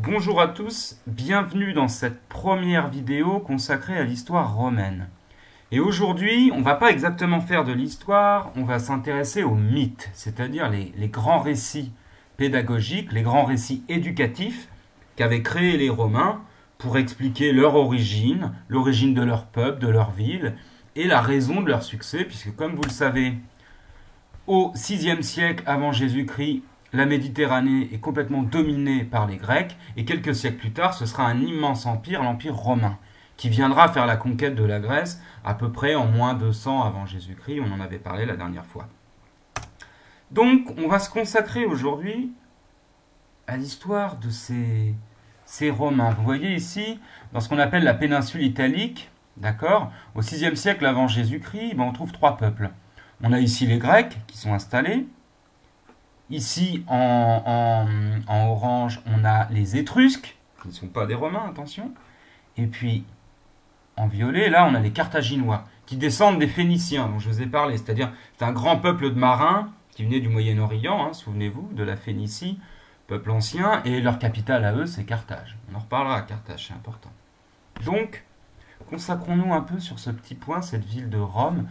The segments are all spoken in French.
Bonjour à tous, bienvenue dans cette première vidéo consacrée à l'histoire romaine. Et aujourd'hui, on ne va pas exactement faire de l'histoire, on va s'intéresser aux mythes, c'est-à-dire les grands récits pédagogiques, les grands récits éducatifs qu'avaient créés les Romains pour expliquer leur origine, l'origine de leur peuple, de leur ville, et la raison de leur succès, puisque comme vous le savez, au VIe siècle avant Jésus-Christ, la Méditerranée est complètement dominée par les Grecs, et quelques siècles plus tard, ce sera un immense empire, l'Empire romain, qui viendra faire la conquête de la Grèce à peu près en moins 200 avant Jésus-Christ, on en avait parlé la dernière fois. Donc, on va se consacrer aujourd'hui à l'histoire de ces Romains. Vous voyez ici, dans ce qu'on appelle la péninsule italique, d'accord, au VIe siècle avant Jésus-Christ, on trouve trois peuples. On a ici les Grecs qui sont installés. Ici, en orange, on a les Étrusques, qui ne sont pas des Romains, attention. Et puis, en violet, là, on a les Carthaginois, qui descendent des Phéniciens, dont je vous ai parlé. C'est-à-dire, c'est un grand peuple de marins qui venait du Moyen-Orient, souvenez-vous, de la Phénicie, peuple ancien, et leur capitale à eux, c'est Carthage. On en reparlera à Carthage, c'est important. Donc, consacrons-nous un peu sur ce petit point, cette ville de Rome.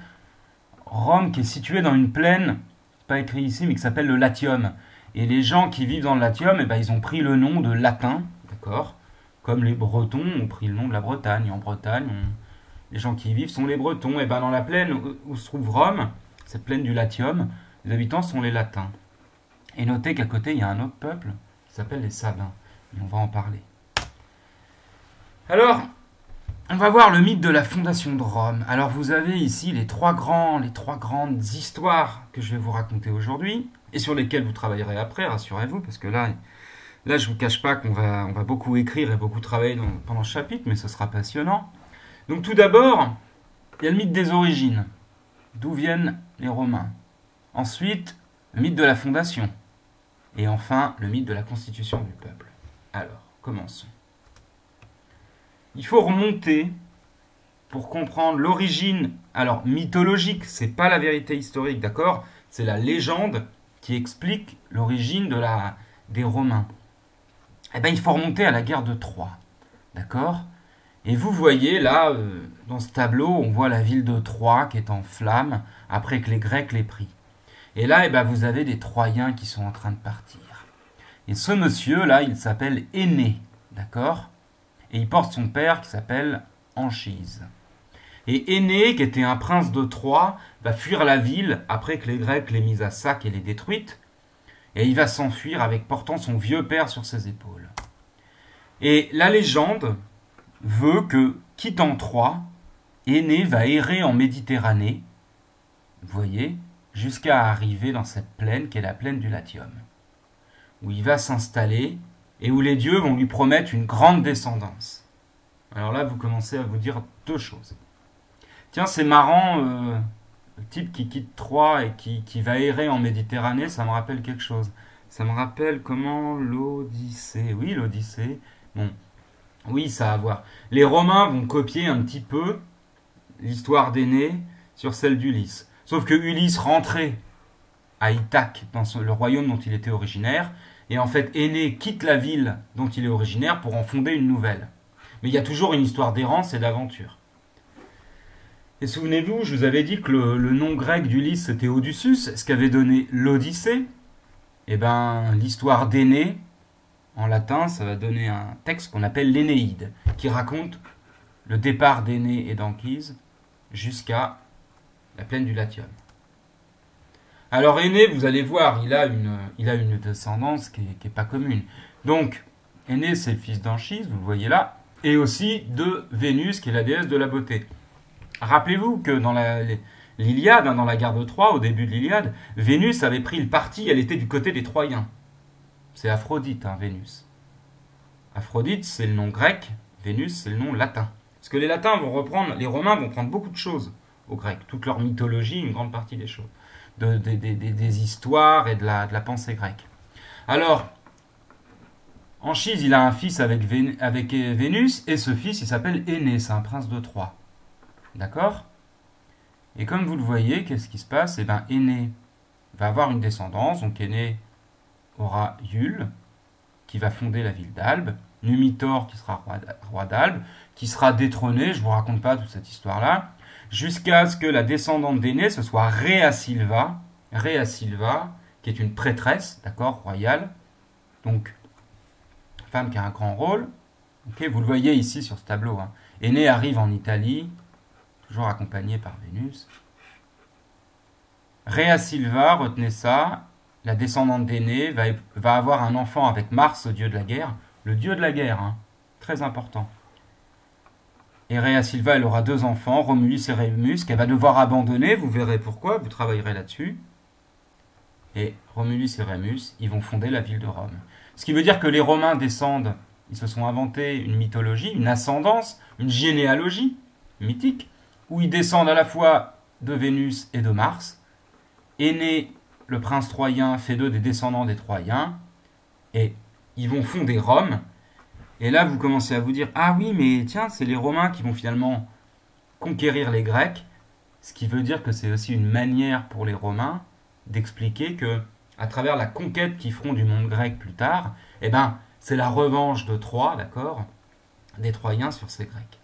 Rome qui est située dans une plaine, pas écrit ici, mais qui s'appelle le Latium. Et les gens qui vivent dans le Latium, ils ont pris le nom de latin, d'accord, comme les Bretons ont pris le nom de la Bretagne. En Bretagne, les gens qui y vivent sont les Bretons. Et dans la plaine où se trouve Rome, cette plaine du Latium, les habitants sont les Latins. Et notez qu'à côté, il y a un autre peuple qui s'appelle les Sabins. Et on va en parler. Alors, on va voir le mythe de la fondation de Rome. Alors vous avez ici les trois grandes histoires que je vais vous raconter aujourd'hui, et sur lesquelles vous travaillerez après, rassurez-vous, parce que là je ne vous cache pas qu'on va beaucoup écrire et beaucoup travailler pendant ce chapitre, mais ce sera passionnant. Donc tout d'abord, il y a le mythe des origines. D'où viennent les Romains? Ensuite, le mythe de la fondation. Et enfin, le mythe de la constitution du peuple. Alors, commençons. Il faut remonter pour comprendre l'origine, alors mythologique, c'est pas la vérité historique, d'accord? C'est la légende qui explique l'origine des Romains. Il faut remonter à la guerre de Troie, d'accord? Et vous voyez là, dans ce tableau, on voit la ville de Troie qui est en flammes après que les Grecs l'aient pris. Et là, vous avez des Troyens qui sont en train de partir. Et ce monsieur-là, il s'appelle Énée, d'accord? Et il porte son père qui s'appelle Anchise. Et Énée, qui était un prince de Troie, va fuir la ville après que les Grecs l'aient mise à sac et l'aient détruite. Et il va s'enfuir portant son vieux père sur ses épaules. Et la légende veut que, quittant Troie, Énée va errer en Méditerranée, vous voyez, jusqu'à arriver dans cette plaine qui est la plaine du Latium, où il va s'installer et où les dieux vont lui promettre une grande descendance. Alors là, vous commencez à vous dire deux choses. Tiens, c'est marrant, le type qui quitte Troie et qui va errer en Méditerranée, ça me rappelle quelque chose. Ça me rappelle comment l'Odyssée. Oui, l'Odyssée. Bon, oui, ça a à voir. Les Romains vont copier un petit peu l'histoire d'Énée sur celle d'Ulysse. Sauf que Ulysse rentrait à Ithaque, dans le royaume dont il était originaire, et en fait, Énée quitte la ville dont il est originaire pour en fonder une nouvelle. Mais il y a toujours une histoire d'errance et d'aventure. Et souvenez-vous, je vous avais dit que le nom grec d'Ulysse c'était Odysseus, ce qu'avait donné l'Odyssée. L'histoire d'Énée, en latin, ça va donner un texte qu'on appelle l'Énéide, qui raconte le départ d'Énée et d'Anchise jusqu'à la plaine du Latium. Alors Énée, vous allez voir, il a une descendance qui est pas commune. Donc, Énée, c'est le fils d'Anchise, vous le voyez là, et aussi de Vénus, qui est la déesse de la beauté. Rappelez-vous que dans l'Iliade, dans la guerre de Troie, au début de l'Iliade, Vénus avait pris le parti, elle était du côté des Troyens. C'est Aphrodite, Vénus. Aphrodite, c'est le nom grec, Vénus, c'est le nom latin. Parce que les Romains vont prendre beaucoup de choses aux Grecs, toute leur mythologie, une grande partie des choses. Des histoires et de la pensée grecque. Alors, Anchise, il a un fils avec Vénus, et ce fils, il s'appelle Énée, c'est un prince de Troie. D'accord? Et comme vous le voyez, qu'est-ce qui se passe? Énée va avoir une descendance, donc Énée aura Iule, qui va fonder la ville d'Albe, Numitor qui sera roi d'Albe, qui sera détrôné, je ne vous raconte pas toute cette histoire-là, jusqu'à ce que la descendante d'Énée, ce soit Rhea Silva, qui est une prêtresse, d'accord, royale, donc femme qui a un grand rôle. Okay, vous le voyez ici sur ce tableau. Hein. Énée arrive en Italie, toujours accompagné par Vénus. Rhea Silva, retenez ça, la descendante d'Énée va avoir un enfant avec Mars, le dieu de la guerre. Le dieu de la guerre, hein, très important. Et Rhea Silva, elle aura 2 enfants, Romulus et Rémus, qu'elle va devoir abandonner, vous verrez pourquoi, vous travaillerez là-dessus. Et Romulus et Rémus, ils vont fonder la ville de Rome. Ce qui veut dire que les Romains descendent, ils se sont inventés une mythologie, une ascendance, une généalogie mythique, où ils descendent à la fois de Vénus et de Mars. Énée, le prince troyen, fait d'eux des descendants des Troyens, et ils vont fonder Rome. Et là, vous commencez à vous dire, ah oui, mais tiens, c'est les Romains qui vont finalement conquérir les Grecs, ce qui veut dire que c'est aussi une manière pour les Romains d'expliquer que, à travers la conquête qu'ils feront du monde grec plus tard, eh ben, c'est la revanche de Troie, d'accord, des Troyens sur ces Grecs.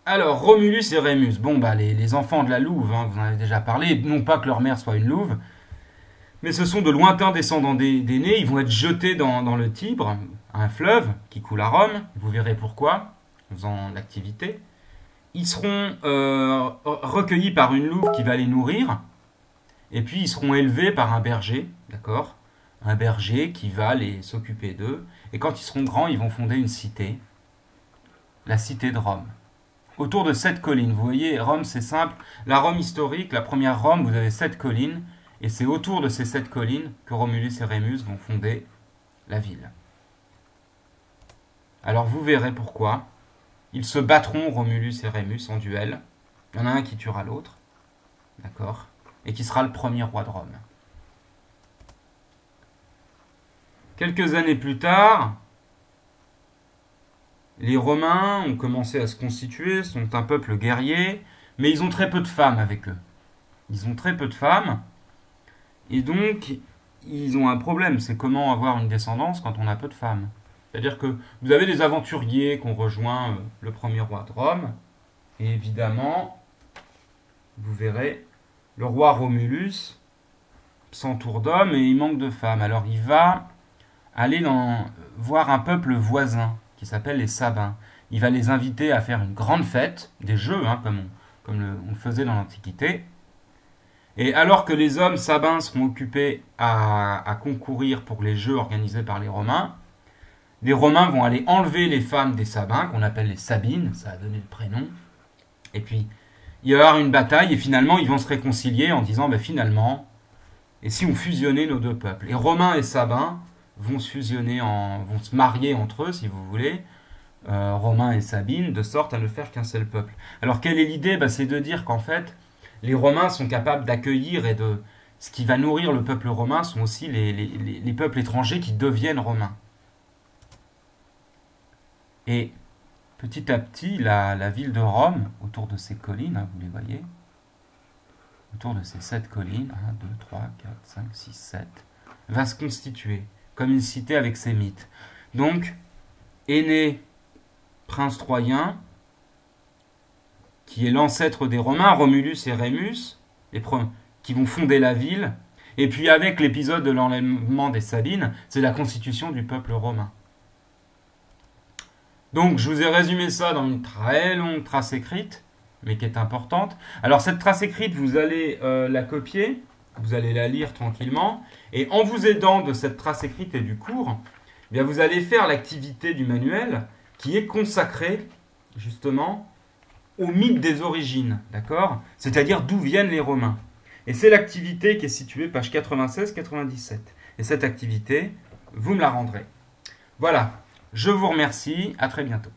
Alors, Romulus et Rémus, bon, bah, les enfants de la louve, hein, vous en avez déjà parlé, non pas que leur mère soit une louve, mais ce sont de lointains descendants d'Énée, ils vont être jetés dans le Tibre, un fleuve qui coule à Rome, vous verrez pourquoi, en faisant l'activité. Ils seront recueillis par une louve qui va les nourrir, et puis ils seront élevés par un berger, d'accord, un berger qui va s'occuper d'eux, et quand ils seront grands, ils vont fonder une cité, la cité de Rome. Autour de 7 collines, vous voyez, Rome c'est simple, la Rome historique, la première Rome, vous avez 7 collines, et c'est autour de ces 7 collines que Romulus et Rémus vont fonder la ville. Alors vous verrez pourquoi. Ils se battront, Romulus et Rémus, en duel. Il y en a un qui tuera l'autre, d'accord, et qui sera le premier roi de Rome. Quelques années plus tard, les Romains ont commencé à se constituer, sont un peuple guerrier, mais ils ont très peu de femmes avec eux. Ils ont très peu de femmes, et donc ils ont un problème, c'est comment avoir une descendance quand on a peu de femmes. C'est-à-dire que vous avez des aventuriers qui ont rejoint le premier roi de Rome, et évidemment, vous verrez, le roi Romulus s'entoure d'hommes et il manque de femmes. Alors il va aller voir un peuple voisin qui s'appelle les Sabins. Il va les inviter à faire une grande fête, des jeux, hein, comme on le faisait dans l'Antiquité. Et alors que les hommes Sabins seront occupés à concourir pour les jeux organisés par les Romains vont aller enlever les femmes des Sabins, qu'on appelle les Sabines, ça a donné le prénom. Et puis, il va y avoir une bataille, et finalement, ils vont se réconcilier en disant, ben, finalement, et si on fusionnait nos deux peuples? Les Romains et Sabins vont se fusionner, vont se marier entre eux, si vous voulez, Romains et Sabines, de sorte à ne faire qu'un seul peuple. Alors, quelle est l'idée? Ben, c'est de dire qu'en fait, les Romains sont capables d'accueillir et de... Ce qui va nourrir le peuple romain sont aussi les peuples étrangers qui deviennent romains. Et petit à petit, la ville de Rome, autour de ces collines, hein, vous les voyez, autour de ces 7 collines, 1, 2, 3, 4, 5, 6, 7, va se constituer comme une cité avec ses mythes. Donc, Énée, prince troyen, qui est l'ancêtre des Romains, Romulus et Rémus, qui vont fonder la ville, et puis avec l'épisode de l'enlèvement des Sabines, c'est la constitution du peuple romain. Donc, je vous ai résumé ça dans une très longue trace écrite, mais qui est importante. Alors, cette trace écrite, vous allez la copier, vous allez la lire tranquillement, et en vous aidant de cette trace écrite et du cours, eh bien, vous allez faire l'activité du manuel qui est consacrée, justement, au mythe des origines, d'accord? C'est-à-dire d'où viennent les Romains. Et c'est l'activité qui est située page 96-97. Et cette activité, vous me la rendrez. Voilà. Je vous remercie, à très bientôt.